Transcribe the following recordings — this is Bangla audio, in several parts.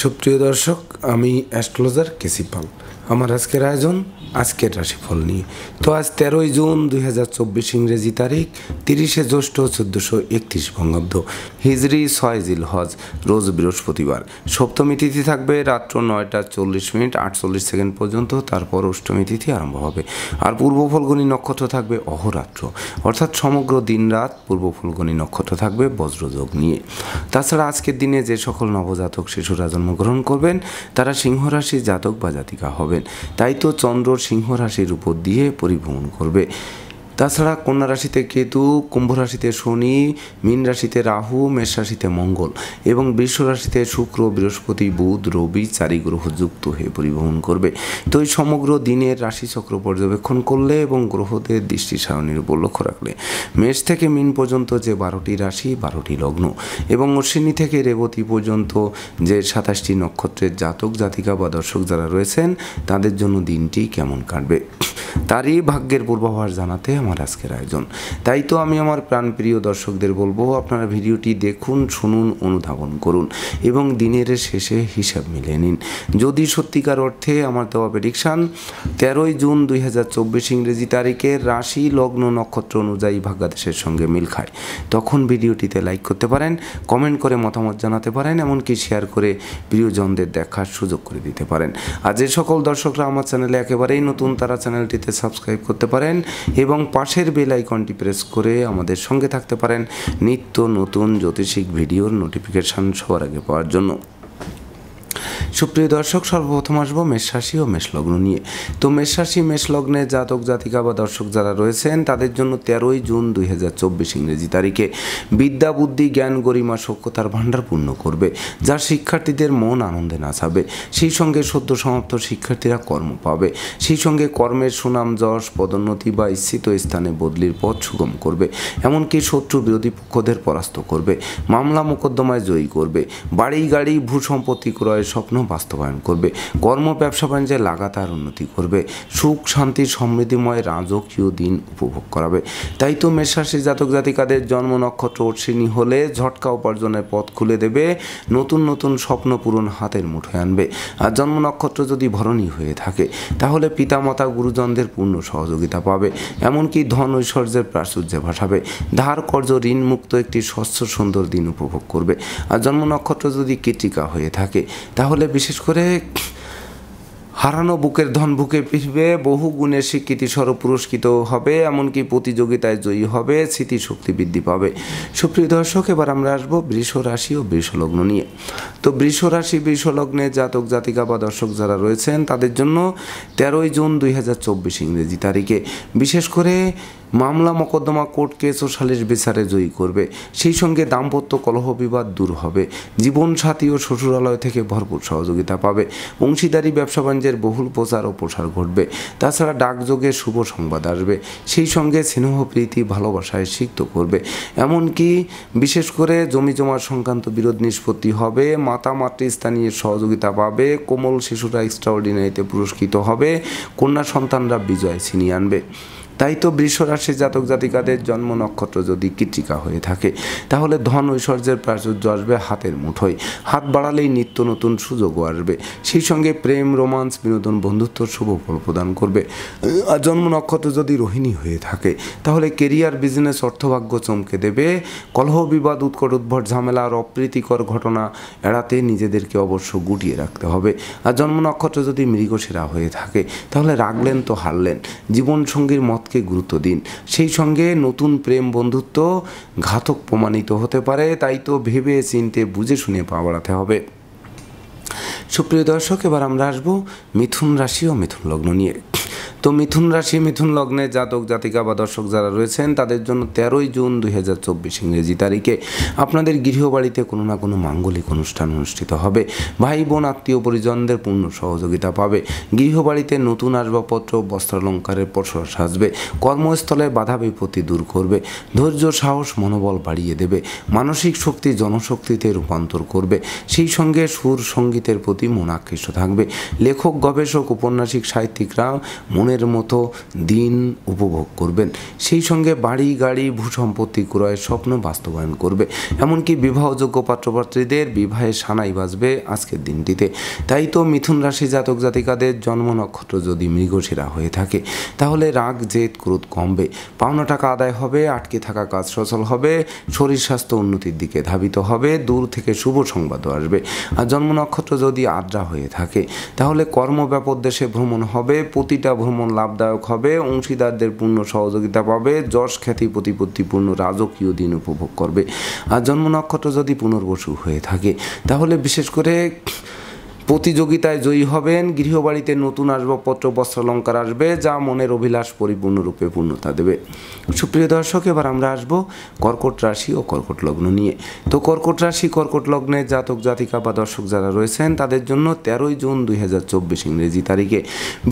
সুপ্রিয় দর্শক, আমি অ্যাস্ট্রোলজার কেসি পাল। আমার আজকের আয়োজন আজকের রাশিফল নিয়ে। তো আজ 13ই জুন 2024 ইংরেজি তারিখ, 30শে জ্যৈষ্ঠ 1431 বঙ্গাব্দ, হিজরি 6 জিলহজ, রোজ বৃহস্পতিবার। সপ্তমী তিথি থাকবে রাত্র 9টা 40 মিনিট 48 সেকেন্ড পর্যন্ত, তারপর অষ্টমী তিথি আরম্ভ হবে। আর পূর্ব ফল্গুনী নক্ষত্র থাকবে অহরাত্র, অর্থাৎ সমগ্র দিন রাত পূর্ব ফল্গুনী নক্ষত্র থাকবে বজ্রযোগ নিয়ে। তাছাড়া আজকের দিনে যে সকল নবজাতক শিশুরা জন্মগ্রহণ করবেন তারা সিংহ রাশির জাতক বা জাতিকা হবেন। তাই তো চন্দ্র সিংহ রাশির উপর দিয়ে পরিভ্রমণ করবে। তাছাড়া কন্যা রাশিতে কেতু, কুম্ভ রাশিতে শনি, মীন রাশিতে রাহু, মেষ রাশিতে মঙ্গল এবং বৃষ রাশিতে শুক্র, বৃহস্পতি, বুধ, রবি 4 গ্রহ যুক্ত হয়ে পরিভ্রমণ করবে। তো এই সমগ্র দিনের রাশিচক্র পর্যবেক্ষণ করলে এবং গ্রহদের দৃষ্টি সারণীর উপর লক্ষ্য রাখলে মেষ থেকে মীন পর্যন্ত যে 12টি রাশি, 12টি লগ্ন এবং অশ্বিনী থেকে রেবতী পর্যন্ত যে 27টি নক্ষত্রের জাতক জাতিকা বা দর্শক যারা রয়েছেন তাদের জন্য দিনটি কেমন কাটবে তারই ভাগ্যের পূর্বাভাস জানাতে আমার আজকের আয়োজন। তাই তো আমি আমার প্রাণপ্রিয় দর্শকদের বলবো, আপনারা ভিডিওটি দেখুন, শুনুন, অনুধাবন করুন এবং দিনের শেষে হিসাব মিলিয়ে নিন। যদি সত্যিকার অর্থে আমার দেওয়া প্রেডিকশান 13ই জুন 2024 ইংরেজি তারিখের রাশি, লগ্ন, নক্ষত্র অনুযায়ী ভাগ্যাদেশের সঙ্গে মিল খায়, তখন ভিডিওটিতে লাইক করতে পারেন, কমেন্ট করে মতামত জানাতে পারেন, এমনকি শেয়ার করে প্রিয়জনদের দেখার সুযোগ করে দিতে পারেন। আর যে সকল দর্শকরা আমার চ্যানেলে একেবারেই নতুন তারা চ্যানেলটিতে সাবস্ক্রাইব করতে পারেন এবং পাশের বেল আইকনটি প্রেস করে আমাদের সঙ্গে থাকতে পারেন নিত্য নতুন জ্যোতিষিক ভিডিওর নোটিফিকেশান সবার আগে পাওয়ার জন্য। সুপ্রিয় দর্শক, সর্বপ্রথম আসবো মেষ রাশি ও মেষ লগ্ন নিয়ে। তো মেষ রাশি মেষ লগ্নে জাতক জাতিকা বা দর্শক যারা রয়েছেন তাদের জন্য 13ই জুন 2024 ইংরেজি তারিখে বিদ্যা, বুদ্ধি, জ্ঞান, গরিমা, সখ্যতার ভাণ্ডার পূর্ণ করবে, যা শিক্ষার্থীদের মন আনন্দে নাচাবে। সেই সঙ্গে সদ্য সমাপ্ত শিক্ষার্থীরা কর্ম পাবে, সেই সঙ্গে কর্মের সুনাম, যশ, পদোন্নতি বা ইচ্ছিত স্থানে বদলির পথ সুগম করবে, এমনকি শত্রু বিরোধী পক্ষদের পরাস্ত করবে, মামলা মোকদ্দমায় জয়ী করবে, বাড়ি গাড়ি ভূ সম্পত্তি ক্রয়ের স্বপ্ন বাস্তবায়ন করবে, কর্ম ব্যবসা বাণিজ্যে লাগাতার উন্নতি করবে, সুখ শান্তি সমৃদ্ধিময় রাজকীয় দিন উপভোগ করাবে। তাই তো মেষ রাশির জাতক জাতিকাদের জন্ম নক্ষত্র অশ্বিনী হলে ঝটকা উপার্জনের পথ খুলে দেবে, নতুন নতুন স্বপ্ন পূরণ হাতের মুঠোয় আনবে। আর জন্ম নক্ষত্র যদি ভরণী হয়ে থাকে তাহলে পিতামাতা গুরুজনদের পূর্ণ সহযোগিতা পাবে, এমনকি ধন ঐশ্বর্যের প্রাচুর্যে ভাসাবে, ধার কর্য ঋণ মুক্ত একটি স্বচ্ছ সুন্দর দিন উপভোগ করবে। আর জন্ম নক্ষত্র যদি কৃত্তিকা হয়ে থাকে তাহলে বিশেষ করে হারানো বুকের ধন বুকে ফিরবে, বহু গুণের স্বীকৃতি স্বরূপ পুরস্কৃত হবে, এমনকি প্রতিযোগিতায় জয়ী হবে, স্মৃতিশক্তি বৃদ্ধি পাবে। সুপ্রিয় দর্শক, এবার আমরা আসবো বৃষ রাশি ও বৃষ লগ্ন নিয়ে। তো বৃষ রাশি বৃষ লগ্নে জাতক জাতিকা বা দর্শক যারা রয়েছেন তাদের জন্য 13ই জুন 2024 ইংরেজি তারিখে বিশেষ করে মামলা মোকদ্দমা, কোর্ট কেস ও সালিশ বিচারে জয়ী করবে, সেই সঙ্গে দাম্পত্য কলহ বিবাদ দূর হবে, জীবনসাথী ও শ্বশুরালয় থেকে ভরপুর সহযোগিতা পাবে, অংশীদারি ব্যবসা বাণিজ্যের বহুল প্রচার ও প্রসার ঘটবে। তাছাড়া ডাকযোগে শুভ সংবাদ আসবে, সেই সঙ্গে স্নেহ প্রীতি ভালোবাসায় সিক্ত করবে, এমনকি বিশেষ করে জমি জমা সংক্রান্ত বিরোধ নিষ্পত্তি হবে, মাতা মাতৃস্থানীয় সহযোগিতা পাবে, কোমল শিশুরা এক্সট্রাঅর্ডিনারিতে পুরস্কৃত হবে, কন্যা সন্তানরা বিজয় ছিনিয়ে আনবে। তাই তো বৃষ রাশির জাতক জাতিকাদের জন্ম নক্ষত্র যদি কৃত্তিকা হয়ে থাকে তাহলে ধন ঐশ্বর্যের প্রাচুর্য আসবে হাতের মুঠোয়, হাত বাড়ালেই নিত্য নতুন সুযোগও আসবে, সেই সঙ্গে প্রেম, রোমান্স, বিনোদন, বন্ধুত্ব শুভ ফল প্রদান করবে। আর জন্ম নক্ষত্র যদি রোহিণী হয়ে থাকে তাহলে কেরিয়ার, বিজনেস, অর্থভাগ্য চমকে দেবে, কলহ বিবাদ, উৎকট উদ্ভট ঝামেলা আর অপ্রীতিকর ঘটনা এড়াতে নিজেদেরকে অবশ্য গুটিয়ে রাখতে হবে। আর জন্ম নক্ষত্র যদি মৃগশিরা হয়ে থাকে তাহলে রাগলেন তো হারলেন, জীবনসঙ্গীর মতকে গুরুত্ব দিন, সেই সঙ্গে নতুন প্রেম বন্ধুত্ব ঘাতক প্রমাণিত হতে পারে। তাই তো ভেবে চিনতে বুঝে শুনে পা বাড়াতে হবে। সুপ্রিয় দর্শক, এবার আমরা আসবো মিথুন রাশি ও মিথুন লগ্ন নিয়ে। তো মিথুন রাশি মিথুন লগ্নে জাতক জাতিকা বা দর্শক যারা রয়েছেন তাদের জন্য 13ই জুন 2024 ইংরেজি তারিখে আপনাদের গৃহবাড়িতে কোনো না কোনো মাঙ্গলিক অনুষ্ঠান অনুষ্ঠিত হবে, ভাই বোন আত্মীয় পরিজনদের পূর্ণ সহযোগিতা পাবে, গৃহবাড়িতে নতুন আসবাবপত্র বস্ত্রালঙ্কারের পসরা সাজবে, কর্মস্থলে বাধা বিপত্তি দূর করবে, ধৈর্য সাহস মনোবল বাড়িয়ে দেবে, মানসিক শক্তি জনশক্তিতে রূপান্তর করবে, সেই সঙ্গে সুর সঙ্গীতের প্রতি মন আকৃষ্ট থাকবে, লেখক গবেষক উপন্যাসিক সাহিত্যিকরা মনের ঘুমের মতো দিন উপভোগ করবেন। সেই সঙ্গে বাড়ি গাড়ি ভূসম্পত্তি ক্রয়ের স্বপ্ন বাস্তবায়ন করবে। এমনকি বিবাহযোগ্য পাত্রপাত্রীদের বিবাহের সানাই বাজবে আজকের দিনটিতে। তাই তো মিথুন রাশি জাতক জাতিকাদের জন্ম নক্ষত্র যদি মৃগশিরা হয়ে থাকে তাহলে রাগ জেদ ক্রোধ কমবে, পাওনা টাকা আদায় হবে, আটকে থাকা কাজ সচল হবে, শরীর স্বাস্থ্য উন্নতির দিকে ধাবিত হবে, দূর থেকে শুভ সংবাদও আসবে। আর জন্ম নক্ষত্র যদি আদ্রা হয়ে থাকে তাহলে কর্মব্যাপক দেশে ভ্রমণ হবে, প্রতিটা ভ্রমণ লাভদায়ক হবে, অংশীদারদের পূর্ণ সহযোগিতা পাবে, যশ খ্যাতি প্রতিপত্তিপূর্ণ রাজকীয় দিন উপভোগ করবে। আর জন্ম নক্ষত্র যদি পুনর্বসু হয়ে থাকে তাহলে বিশেষ করে প্রতিযোগিতায় জয়ী হবেন, গৃহবাড়িতে নতুন আসবাবপত্র বস্ত্রালঙ্কার আসবে, যা মনের অভিলাষ পরিপূর্ণরূপে পূর্ণতা দেবে। সুপ্রিয় দর্শক, এবার আমরা আসবো কর্কট রাশি ও কর্কট লগ্ন নিয়ে। তো কর্কট রাশি কর্কট লগ্নে জাতক জাতিকা বা দর্শক যারা রয়েছেন তাদের জন্য 13ই জুন 2024 ইংরেজি তারিখে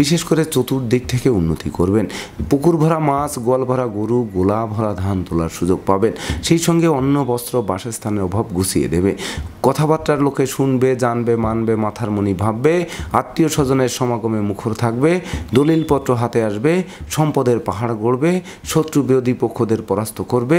বিশেষ করে চতুর্দিক থেকে উন্নতি করবেন। পুকুর ভরা মাছ, গোয়াল ভরা গরু, গোলা ভরা ধান তোলার সুযোগ পাবেন। সেই সঙ্গে অন্ন বস্ত্র বাসস্থানের অভাব গুছিয়ে দেবে। কথাবার্তার লোকে শুনবে, জানবে, মানবে, মাথার মনি ভাববে, আত্মীয় স্বজনের সমাগমে মুখর থাকবে, দলিলপত্র হাতে আসবে, সম্পদের পাহাড় গড়বে, শত্রু বিরোধী পক্ষদের পরাস্ত করবে,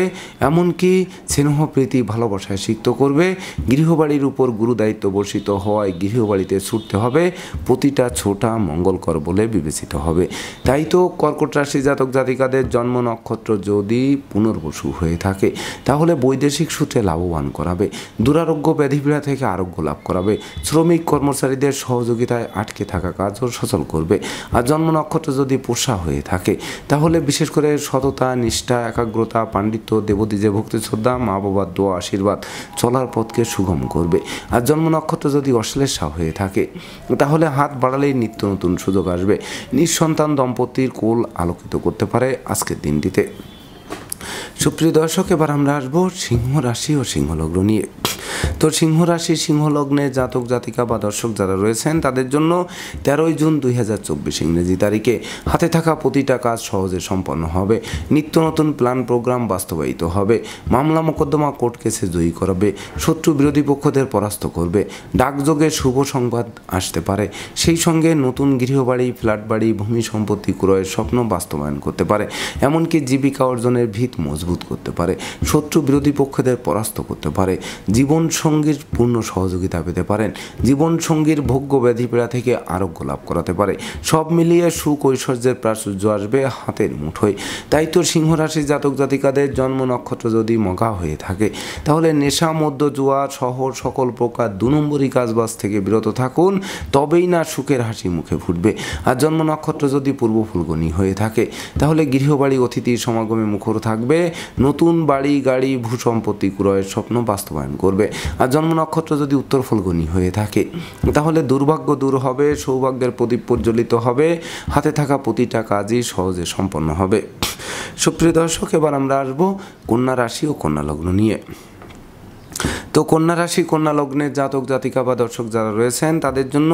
এমনকি স্নেহ প্রীতি ভালোবাসায় সিক্ত করবে। গৃহবাড়ির উপর গুরুদায়িত্ব বর্ষিত হওয়ায় গৃহবাড়িতে ছুটতে হবে, প্রতিটা ছোটা মঙ্গলকর বলে বিবেচিত হবে। তাই তো কর্কট রাশি জাতক জাতিকাদের জন্ম নক্ষত্র যদি পুনর্বসু হয়ে থাকে তাহলে বৈদেশিক সূত্রে লাভবান করাবে, দুরারোগ্য ব্যাধিপীড়া থেকে আরোগ্য লাভ করাবে, শ্রমিক কর্মচারীদের সহযোগিতায় আটকে থাকা কাজও সচল করবে। আর জন্ম নক্ষত্র যদি পোষা হয়ে থাকে তাহলে বিশেষ করে সততা, নিষ্ঠা, একাগ্রতা, পাণ্ডিত্য, দেবদীজে ভক্তি শ্রদ্ধা, মা বাবার দোয়া আশীর্বাদ চলার পথকে সুগম করবে। আর জন্ম নক্ষত্র যদি অশ্লেষা হয়ে থাকে তাহলে হাত বাড়ালেই নিত্য নতুন সুযোগ আসবে। নিঃসন্তান দম্পতির কোল আলোকিত করতে পারে আজকের দিনটিতে। সুপ্রিয় দর্শক, এবার আমরা আসবো সিংহ রাশি ও সিংহ লগ্ন নিয়ে। তো সিংহ রাশি সিংহ লগ্নে জাতক জাতিকা বা দর্শক যারা রয়েছেন তাদের জন্য 13ই জুন 2024 ইংরেজি তারিখে হাতে থাকা প্রতিটা কাজ সহজে সম্পন্ন হবে। নিত্য নতুন প্ল্যান প্রোগ্রাম বাস্তবায়িত হবে। মামলা মোকদ্দমা কোর্ট কেসে জয়ী করাবে, শত্রু বিরোধী পক্ষদের পরাস্ত করবে, ডাকযোগে শুভ সংবাদ আসতে পারে। সেই সঙ্গে নতুন গৃহবাড়ি, ফ্ল্যাট বাড়ি, ভূমি সম্পত্তি ক্রয়ের স্বপ্ন বাস্তবায়ন করতে পারে। এমনকি জীবিকা অর্জনের ভিত মজবুত করতে পারে, শত্রু বিরোধী পক্ষদের পরাস্ত করতে পারে, জীবন সঙ্গীর পূর্ণ সহযোগিতা পেতে পারেন, জীবন সঙ্গীর ভোগ্য ব্যাধিপীড়া থেকে আরোগ্য লাভ করাতে পারে। সব মিলিয়ে সুখ ঐশ্বর্যের প্রাচুর্য আসবে হাতের মুঠোয়। তাই তো সিংহ রাশির জাতক জাতিকাদের জন্ম নক্ষত্র যদি মগা হয়ে থাকে তাহলে নেশা, মদ্য, জুয়া সহ সকল প্রকার 2 নম্বরী কাজবাজ থেকে বিরত থাকুন, তবেই না সুখের হাসি মুখে ফুটবে। আর জন্ম নক্ষত্র যদি পূর্ব ফুলগণী হয়ে থাকে তাহলে গৃহবাড়ি অতিথির সমাগমে মুখর থাকবে, নতুন বাড়ি গাড়ি ভূসম্পত্তি ক্রয়ের স্বপ্ন বাস্তবায়ন করবে। আর জন্ম নক্ষত্র যদি উত্তর ফলগুনি হয়ে থাকে তাহলে দুর্ভাগ্য দূর হবে, সৌভাগ্যের প্রদীপ প্রজ্বলিত হবে, হাতে থাকা প্রতিটা কাজই সহজে সম্পন্ন হবে। সুপ্রিয় দর্শক, এবার আমরা আসবো কন্যা রাশি ও কন্যা লগ্ন নিয়ে। তো কন্যা রাশি কন্যা লগ্নের জাতক জাতিকা বা দর্শক যারা রয়েছেন তাদের জন্য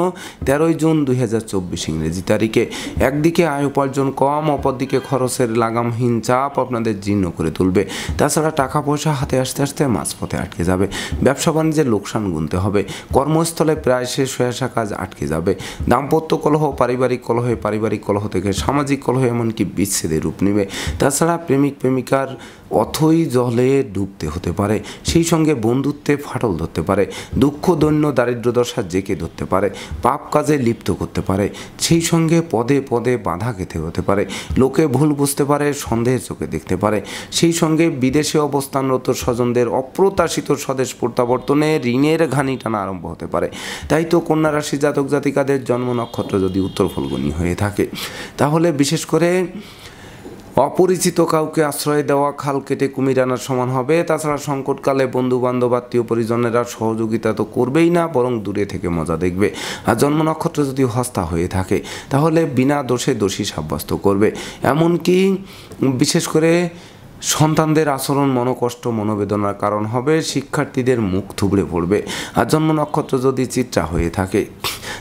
13ই জুন 2024 ইংরেজি তারিখে একদিকে আয় উপার্জন কম, অপরদিকে খরচের লাগামহীন চাপ আপনাদের জীর্ণ করে তুলবে। তাছাড়া টাকা পয়সা হাতে আসতে আসতে মাঝপথে আটকে যাবে, ব্যবসা বাণিজ্যের লোকসান গুনতে হবে, কর্মস্থলে প্রায় শেষ হয়ে আসা কাজ আটকে যাবে, দাম্পত্য কলহ, পারিবারিক কলহে, পারিবারিক কলহ থেকে সামাজিক কলহ, এমনকি বিচ্ছেদের রূপ নেবে। তাছাড়া প্রেমিক প্রেমিকার অথই জলে ডুবতে হতে পারে, সেই সঙ্গে বন্ধুত্বে ফাটল ধরতে পারে, দুঃখ দৈন্য দারিদ্র দশা জেকে ধরতে পারে, পাপ কাজে লিপ্ত করতে পারে, সেই সঙ্গে পদে পদে বাধা খেতে হতে পারে, লোকে ভুল বুঝতে পারে, সন্দেহের চোখে দেখতে পারে, সেই সঙ্গে বিদেশে অবস্থানরত স্বজনদের অপ্রত্যাশিত স্বদেশ প্রত্যাবর্তনে ঋণের ঘানি টানা আরম্ভ হতে পারে। তাই তো কন্যা রাশি জাতক জাতিকাদের জন্ম নক্ষত্র যদি উত্তর ফলগুনি হয়ে থাকে তাহলে বিশেষ করে অপরিচিত কাউকে আশ্রয় দেওয়া খাল কেটে কুমির আনার সমান হবে। তাছাড়া সংকটকালে বন্ধু বান্ধব আত্মীয় পরিজনেরা সহযোগিতা তো করবেই না, বরং দূরে থেকে মজা দেখবে। আর জন্ম নক্ষত্র যদি হস্তা হয়ে থাকে তাহলে বিনা দোষে দোষী সাব্যস্ত করবে। এমনকি বিশেষ করে সন্তানদের আচরণ মনোকষ্ট মনোবেদনার কারণ হবে, শিক্ষার্থীদের মুখ থুবড়ে পড়বে। আর জন্ম নক্ষত্র যদি চিত্রা হয়ে থাকে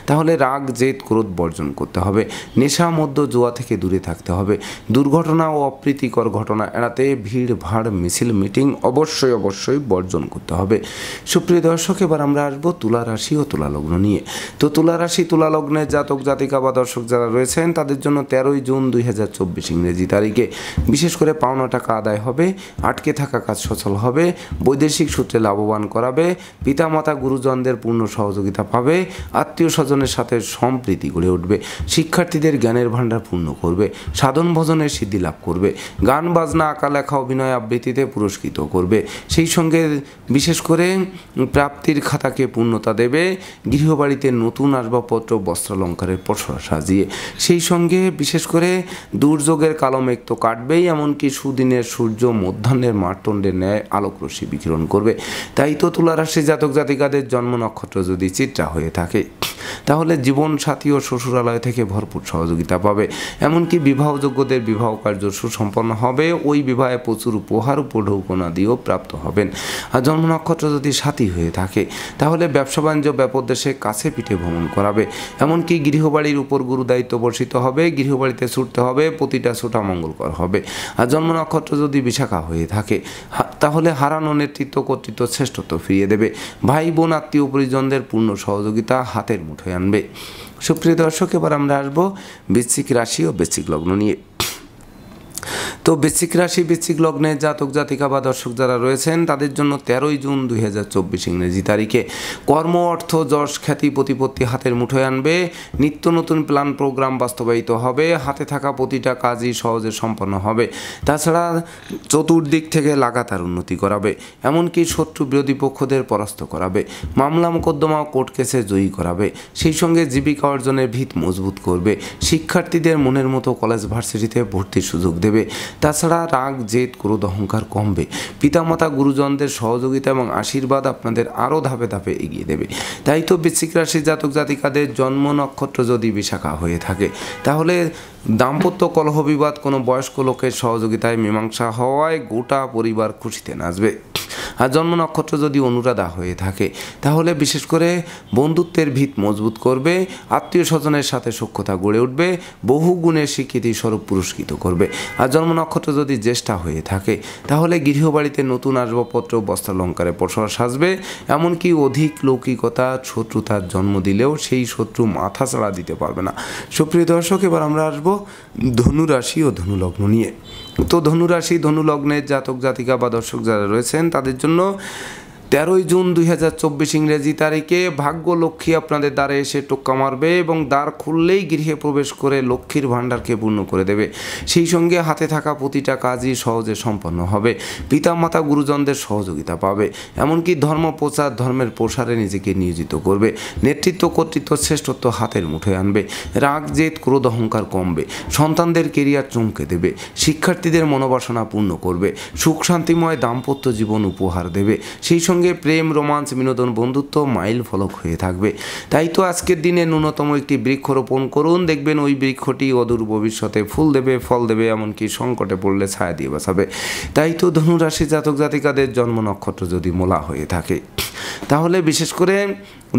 তাহলে রাগ জেদ ক্রোধ বর্জন করতে হবে। নেশা মদ্য জুয়া থেকে দূরে থাকতে হবে। দুর্ঘটনা ও অপ্রীতিকর ঘটনা এড়াতে ভিড় ভাড় মিছিল মিটিং অবশ্যই বর্জন করতে হবে। সুপ্রিয় দর্শক, এবার আমরা আসবো তুলা রাশি ও তুলা লগ্ন নিয়ে। তো তুলা রাশি তুলা লগ্নের জাতক জাতিকা বা দর্শক যারা রয়েছেন তাদের জন্য 13ই জুন 2024 ইংরেজি তারিখে বিশেষ করে পাওনা টাকা আদায় হবে, আটকে থাকা কাজ সচল হবে, বৈদেশিক সূত্রে লাভবান করাবে, পিতামাতা গুরুজনদের পূর্ণ সহযোগিতা পাবে, আত্মীয় স্বজনের সাথে সম্প্রীতি গড়ে উঠবে, শিক্ষার্থীদের জ্ঞানের ভাণ্ডার পূর্ণ করবে, সাধন ভজনের সিদ্ধি লাভ করবে, গান বাজনা আঁকা লেখা অভিনয় আবৃত্তিতে পুরস্কৃত করবে, সেই সঙ্গে বিশেষ করে প্রাপ্তির খাতাকে পূর্ণতা দেবে, গৃহবাড়িতে নতুন আসবাবপত্র বস্ত্রালঙ্কারের পসরা সাজিয়ে, সেই সঙ্গে বিশেষ করে দুর্যোগের কালো মেঘ তো কাটবেই, এমনকি সুদিনের সূর্য মধ্যাহ্নের মার্তণ্ডের ন্যায় আলোকরশ্মি বিকিরণ করবে। তাই তো তুলা রাশি জাতক জাতিকাদের জন্ম নক্ষত্র যদি চিত্রা হয়ে থাকে তাহলে জীবন সাথী ও শ্বশুরালয় থেকে ভরপুর সহযোগিতা পাবে, এমনকি বিবাহযোগ্যদের বিবাহ কার্য সুসম্পন্ন হবে, ওই বিবাহে প্রচুর উপহার উপঢৌকনা দিয়েও প্রাপ্ত হবেন। আর জন্ম নক্ষত্র যদি সাথী হয়ে থাকে তাহলে ব্যবসা বাণিজ্য ব্যাপদেশে কাছে পিঠে ভ্রমণ করাবে, এমনকি গৃহবাড়ির উপর গুরু দায়িত্ব বর্ষিত হবে, গৃহবাড়িতে ছুটতে হবে, প্রতিটা ছোটা মঙ্গলকর হবে। আর জন্ম নক্ষত্র যদি বিশাখা হয়ে থাকে তাহলে হারানো নেতৃত্ব কর্তৃত্ব শ্রেষ্ঠত্ব ফিরিয়ে দেবে, ভাই বোন আত্মীয় পরিজনদের পূর্ণ সহযোগিতা হাতের মুঠোয় আনবে। সুপ্রিয় দর্শক, এবার আমরা আসবো বৃশ্চিক রাশি ও বৃশ্চিক লগ্ন নিয়ে। তো বৃশ্চিক রাশি বৃশ্চিক লগ্নের জাতক জাতিকা বা দর্শক যারা রয়েছেন তাদের জন্য 13ই জুন 2024 ইংরেজি তারিখে কর্ম অর্থ যশ খ্যাতি প্রতিপত্তি হাতের মুঠোয় আনবে, নিত্য নতুন প্ল্যান প্রোগ্রাম বাস্তবায়িত হবে, হাতে থাকা প্রতিটা কাজই সহজে সম্পন্ন হবে, তাছাড়া চতুর্দিক থেকে লাগাতার উন্নতি করাবে, এমনকি শত্রু বিরোধী পক্ষদের পরাস্ত করাবে, মামলা মোকদ্দমা কোর্ট কেসে জয়ী করাবে, সেই সঙ্গে জীবিকা অর্জনের ভিত মজবুত করবে, শিক্ষার্থীদের মনের মতো কলেজ ভার্সিটিতে ভর্তির সুযোগ দেবে, তাছাড়া রাগ জেদ ক্রোধ অহংকার কমবে, পিতামাতা গুরুজনদের সহযোগিতা এবং আশীর্বাদ আপনাদের আরও ধাপে ধাপে এগিয়ে দেবে। তাই তো বৃশ্চিক রাশির জাতক জাতিকাদের জন্ম নক্ষত্র যদি বিশাখা হয়ে থাকে তাহলে দাম্পত্য কলহ বিবাদ কোনো বয়স্ক লোকের সহযোগিতায় মীমাংসা হওয়ায় গোটা পরিবার খুশিতে নাচবে। আর জন্ম নক্ষত্র যদি অনুরাধা হয়ে থাকে তাহলে বিশেষ করে বন্ধুত্বের ভিত মজবুত করবে, আত্মীয় স্বজনের সাথে সখ্যতা গড়ে উঠবে, বহু গুণের স্বীকৃতি স্বরূপ পুরস্কৃত করবে। আর জন্ম নক্ষত্র যদি জ্যেষ্ঠা হয়ে থাকে তাহলে গৃহবাড়িতে নতুন আসবাবপত্র বস্ত্রালঙ্কারে পসরা সাজবে, এমনকি অধিক লৌকিকতা শত্রুতার জন্ম দিলেও সেই শত্রু মাথা চাড়া দিতে পারবে না। সুপ্রিয় দর্শক, এবার আমরা আসবো ধনুরাশি ও ধনুলগ্ন নিয়ে। তো ধনুরাশি ধনুলগ্নের জাতক জাতিকা বা দর্শক যারা রয়েছেন তাদের জন্য 13ই জুন 2024 ইংরেজি তারিখে ভাগ্য লক্ষ্মী আপনাদের দ্বারে এসে টোক্কা মারবে এবং দ্বার খুললেই গৃহে প্রবেশ করে লক্ষ্মীর ভাণ্ডারকে পূর্ণ করে দেবে, সেই সঙ্গে হাতে থাকা প্রতিটা কাজই সহজে সম্পন্ন হবে, পিতামাতা গুরুজনদের সহযোগিতা পাবে, এমনকি ধর্ম প্রচার ধর্মের প্রসারে নিজেকে নিয়োজিত করবে, নেতৃত্ব কর্তৃত্ব শ্রেষ্ঠত্ব হাতের মুঠোয় আনবে, রাগ জেদ ক্রোধ অহংকার কমবে, সন্তানদের কেরিয়ার চমকে দেবে, শিক্ষার্থীদের মনোবাসনা পূর্ণ করবে, সুখ শান্তিময় দাম্পত্য জীবন উপহার দেবে, সেই সঙ্গে প্রেম রোমাঞ্চ বিনোদন বন্ধুত্ব মাইল ফলক হয়ে থাকবে। তাই তো আজকের দিনে ন্যূনতম একটি বৃক্ষরোপণ করুন, দেখবেন ওই বৃক্ষটি অদূর ভবিষ্যতে ফুল দেবে ফল দেবে, এমনকি সংকটে পড়লে ছায়া দিয়ে বাঁচাবে। তাই তো ধনুরাশি জাতক জাতিকাদের জন্ম নক্ষত্র যদি মোলা হয়ে থাকে তাহলে বিশেষ করে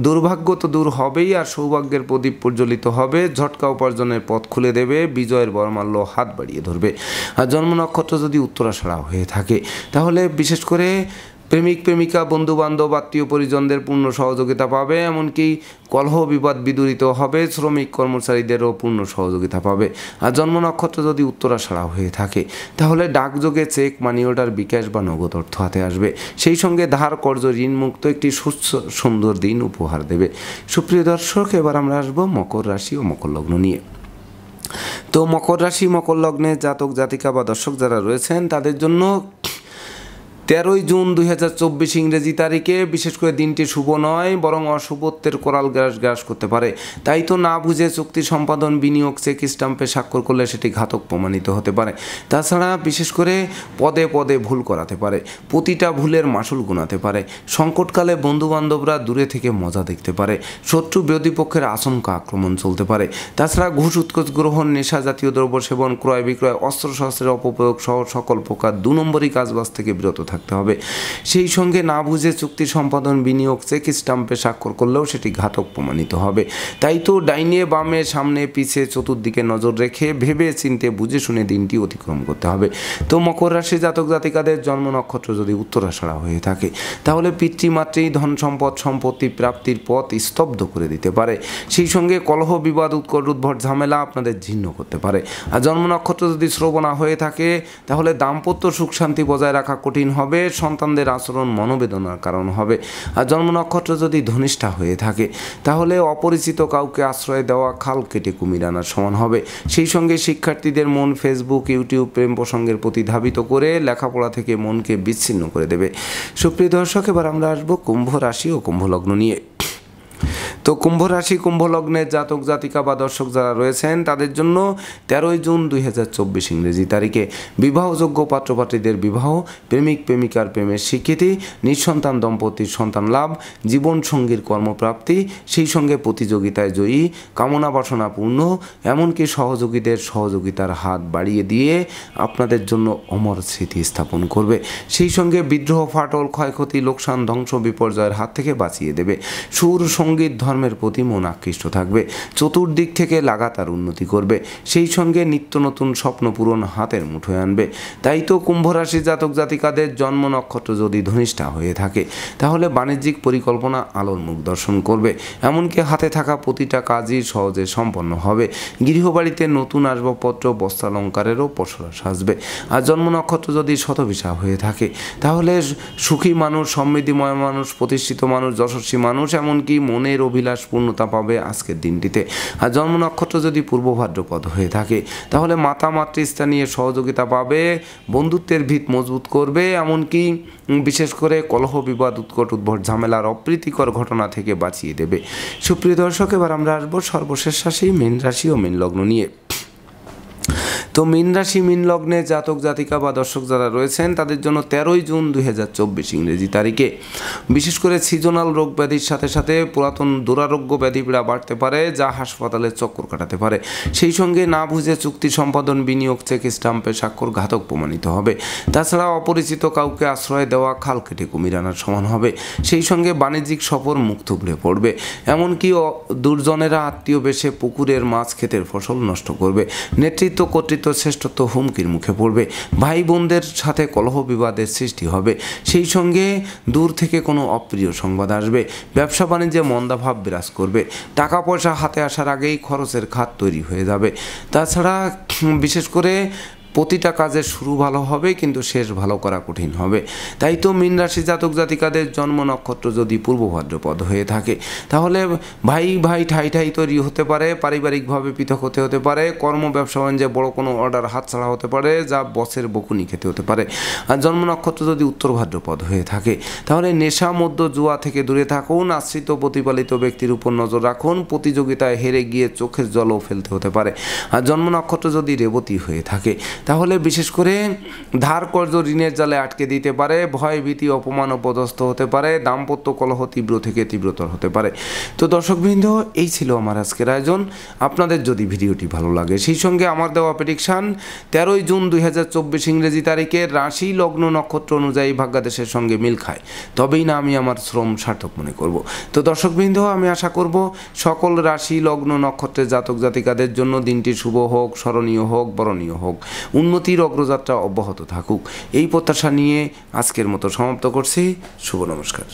দুর্ভাগ্য তো দূর হবেই, আর সৌভাগ্যের প্রদীপ প্রজ্বলিত হবে, ঝটকা উপার্জনের পথ খুলে দেবে, বিজয়ের বরমাল্য হাত বাড়িয়ে ধরবে। আর জন্ম নক্ষত্র যদি উত্তরাষাঢ়া হয়ে থাকে তাহলে বিশেষ করে প্রেমিক প্রেমিকা বন্ধু বান্ধব আত্মীয় পরিজনদের পূর্ণ সহযোগিতা পাবে, এমনকি কলহ বিবাদ বিদূরিত হবে, শ্রমিক কর্মচারীদেরও পূর্ণ সহযোগিতা পাবে। আর জন্ম নক্ষত্র যদি উত্তরাষাঢ়া হয়ে থাকে তাহলে ডাকযোগে চেক মানি অর্ডার বিকাশ বা নগদ অর্থ হাতে আসবে, সেই সঙ্গে ধার কর্জ ঋণ মুক্ত একটি সুস্থ সুন্দর দিন উপহার দেবে। সুপ্রিয় দর্শক, এবার আমরা আসবো মকর রাশি ও মকর লগ্ন নিয়ে। তো মকর রাশি মকর লগ্নে জাতক জাতিকা বা দর্শক যারা রয়েছেন তাদের জন্য 13ই জুন 2024 ইংরেজি তারিখে বিশেষ করে দিনটি শুভ নয়, বরং অশুভত্বের কোরাল গ্রাস করতে পারে। তাই তো না বুঝে চুক্তি সম্পাদন বিনিয়োগ চেক স্টাম্পে স্বাক্ষর করলে সেটি ঘাতক প্রমাণিত হতে পারে। তাছাড়া বিশেষ করে পদে পদে ভুল করাতে পারে, প্রতিটা ভুলের মাসুল গুনাতে পারে, সংকটকালে বন্ধুবান্ধবরা দূরে থেকে মজা দেখতে পারে, শত্রু বিরোধী পক্ষের আশঙ্কা আক্রমণ চলতে পারে। তাছাড়া ঘুষ উৎকোচ গ্রহণ নেশা জাতীয় দ্রব্য সেবন ক্রয় বিক্রয় অস্ত্রশস্ত্রের অপপ্রয়োগ সহ সকল প্রকার 2 নম্বরই কাজবাজ থেকে বিরত থাকে। থাকতে হবে। সেই সঙ্গে না বুঝে চুক্তি সম্পাদন, বিনিয়োগ, চেক স্টাম্পে স্বাক্ষর করলেও সেটি ঘাতক প্রমাণিত হবে। তাই তো ডাইনে বামে সামনে পিছে চতুর্দিকে নজর রেখে ভেবে চিন্তে বুঝে শুনে দিনটি অতিক্রম করতে হবে। তো মকর রাশি জাতক জাতিকাদের জন্ম নক্ষত্র যদি উত্তরাষাঢ়া হয়ে থাকে তাহলে পিতৃমাতৃ ধন সম্পদ সম্পত্তি প্রাপ্তির পথ স্তব্ধ করে দিতে পারে। সেই সঙ্গে কলহ বিবাদ উৎকট উদ্ভট ঝামেলা আপনাদের জীর্ণ করতে পারে। আর জন্ম নক্ষত্র যদি শ্রবণা হয়ে থাকে তাহলে দাম্পত্য সুখ শান্তি বজায় রাখা কঠিন হবে, সন্তানদের আচরণ মনোবেদনার কারণ হবে। আর জন্ম নক্ষত্র যদি ধনিষ্ঠা হয়ে থাকে তাহলে অপরিচিত কাউকে আশ্রয় দেওয়া খাল কেটে কুমির আনার সমান হবে। সেই সঙ্গে শিক্ষার্থীদের মন ফেসবুক ইউটিউব প্রেম প্রসঙ্গের প্রতি ধাবিত করে লেখাপড়া থেকে মনকে বিচ্ছিন্ন করে দেবে। সুপ্রিয় দর্শক, এবার আমরা আসবো কুম্ভ রাশি ও কুম্ভ লগ্ন নিয়ে। তো কুম্ভ রাশি কুম্ভ লগ্নের জাতক জাতিকা বা দর্শক যারা রয়েছেন তাদের জন্য 13 জুন 2024 ইংরেজি তারিখে বিবাহযোগ্য পাত্রপাত্রীদের বিবাহ, প্রেমিক প্রেমিকার প্রেমের স্বীকৃতি, নিঃসন্তান দম্পতির সন্তান লাভ, জীবনসঙ্গীর কর্মপ্রাপ্তি, সেই সঙ্গে প্রতিযোগিতায় জয়ী, কামনা বাসনা পূর্ণ, এমনকি সহযোগীদের সহযোগিতার হাত বাড়িয়ে দিয়ে আপনাদের জন্য অমর স্মৃতি স্থাপন করবে। সেই সঙ্গে বিদ্রোহ, ফাটল, ক্ষয়ক্ষতি, লোকসান, ধ্বংস, বিপর্যয়ের হাত থেকে বাঁচিয়ে দেবে। সুর, সঙ্গীত, ধর্মের প্রতি মন আকৃষ্ট থাকবে। চতুর্দিক থেকে লাগাতার উন্নতি করবে। সেই সঙ্গে নিত্য নতুন স্বপ্ন পূরণ হাতের মুঠোয় আনবে। তাই তো কুম্ভ রাশি জাতক জাতিকাদের জন্ম নক্ষত্র যদি ধনিষ্ঠা হয়ে থাকে তাহলে বাণিজ্যিক পরিকল্পনা আলোর মুখ দর্শন করবে। এমনকি হাতে থাকা প্রতিটা কাজই সহজে সম্পন্ন হবে। গৃহবাড়িতে নতুন আসবাবপত্র, বস্ত্রালঙ্কারেরও পসরা সাজবে। আর জন্ম নক্ষত্র যদি শতভিসা হয়ে থাকে তাহলে সুখী মানুষ, সমৃদ্ধিময় মানুষ, প্রতিষ্ঠিত মানুষ, যশস্বী মানুষ, এমনকি মনের অভিলাষ পূর্ণতা পাবে আজকের দিনটিতে। আর জন্ম নক্ষত্র যদি পূর্ব ভাদ্রপদ হয়ে থাকে তাহলে মাতা মাতৃস্থানীয় সহযোগিতা পাবে, বন্ধুত্বের ভিত মজবুত করবে, এমনকি বিশেষ করে কলহ বিবাদ উৎকট উদ্ভট ঝামেলার অপ্রীতিকর ঘটনা থেকে বাঁচিয়ে দেবে। সুপ্রিয় দর্শক, এবার আমরা আসবো সর্বশেষ রাশি মীন রাশি ও মীন লগ্ন নিয়ে। তো মীন রাশি মীন লগ্নে জাতক জাতিকা বা দর্শক যারা রয়েছেন তাদের জন্য 13 জুন 2024 ইংরেজি তারিখে বিশেষ করে সিজনাল রোগ ব্যাধির সাথে সাথে পুরাতন দুরারোগ্য ব্যাধিপীড়া বাড়তে পারে, যা হাসপাতালের চক্কর কাটাতে পারে। সেই সঙ্গে না বুঝে চুক্তি সম্পাদন, বিনিয়োগ, চেক স্টাম্পে স্বাক্ষর ঘাতক প্রমাণিত হবে। তাছাড়া অপরিচিত কাউকে আশ্রয় দেওয়া খাল কেটে কুমির আনার সমান হবে। সেই সঙ্গে বাণিজ্যিক সফর মুখ থুবড়ে পড়বে। এমনকি দুর্জনেরা আত্মীয় বেশে পুকুরের মাছ ক্ষেতের ফসল নষ্ট করবে। নেতৃত্ব কর্তৃত্ব শ্রেষ্ঠত্ব হুমকির মুখে পড়বে। ভাই বোনদের সাথে কলহ বিবাদের সৃষ্টি হবে। সেই সঙ্গে দূর থেকে কোনো অপ্রিয় সংবাদ আসবে। ব্যবসা বাণিজ্যে মন্দাভাব বিরাজ করবে। টাকা পয়সা হাতে আসার আগেই খরচের খাত তৈরি হয়ে যাবে। তাছাড়া বিশেষ করে প্রতিটা কাজের শুরু ভালো হবে কিন্তু শেষ ভালো করা কঠিন হবে। তাই তো মীন রাশি জাতক জাতিকাদের জন্ম নক্ষত্র যদি পূর্ব ভাদ্রপদ হয়ে থাকে তাহলে ভাই ভাই ঠাই ঠাই তৈরি হতে পারে, পারিবারিকভাবে পৃথক হতে পারে, কর্ম ব্যবসা বাণিজ্যে বড় কোনো অর্ডার হাতছাড়া হতে পারে, যা বসের বকুনি খেতে হতে পারে। আর জন্ম নক্ষত্র যদি উত্তর ভাদ্রপদ হয়ে থাকে তাহলে নেশা মধ্য জুয়া থেকে দূরে থাকুন, আশ্রিত প্রতিপালিত ব্যক্তির উপর নজর রাখুন, প্রতিযোগিতায় হেরে গিয়ে চোখের জলও ফেলতে হতে পারে। আর জন্ম নক্ষত্র যদি রেবতী হয়ে থাকে তাহলে বিশেষ করে ধার কর্জ ঋণের জালে আটকে দিতে পারে, ভয় ভীতি অপমান অপদস্থ হতে পারে, দাম্পত্য কলহ তীব্র থেকে তীব্রতর হতে পারে। তো দর্শকবৃন্দ, এই ছিল আমার আজকের আয়োজন। আপনাদের যদি ভিডিওটি ভালো লাগে সেই সঙ্গে আমার দেওয়া প্রেডিকশান 13 জুন 2024 ইংরেজি তারিখে রাশি লগ্ন নক্ষত্র অনুযায়ী ভাগ্যাদেশের সঙ্গে মিল খায়, তবেই না আমি আমার শ্রম সার্থক মনে করব। তো দর্শকবৃন্দ, আমি আশা করব সকল রাশি লগ্ন নক্ষত্রের জাতক জাতিকাদের জন্য দিনটি শুভ হোক, স্মরণীয় হোক, বরণীয় হোক, উন্নতির অগ্রযাত্রা অব্যাহত থাকুক, এই প্রত্যাশা নিয়ে আজকের মতো সমাপ্ত করছি। শুভ নমস্কার।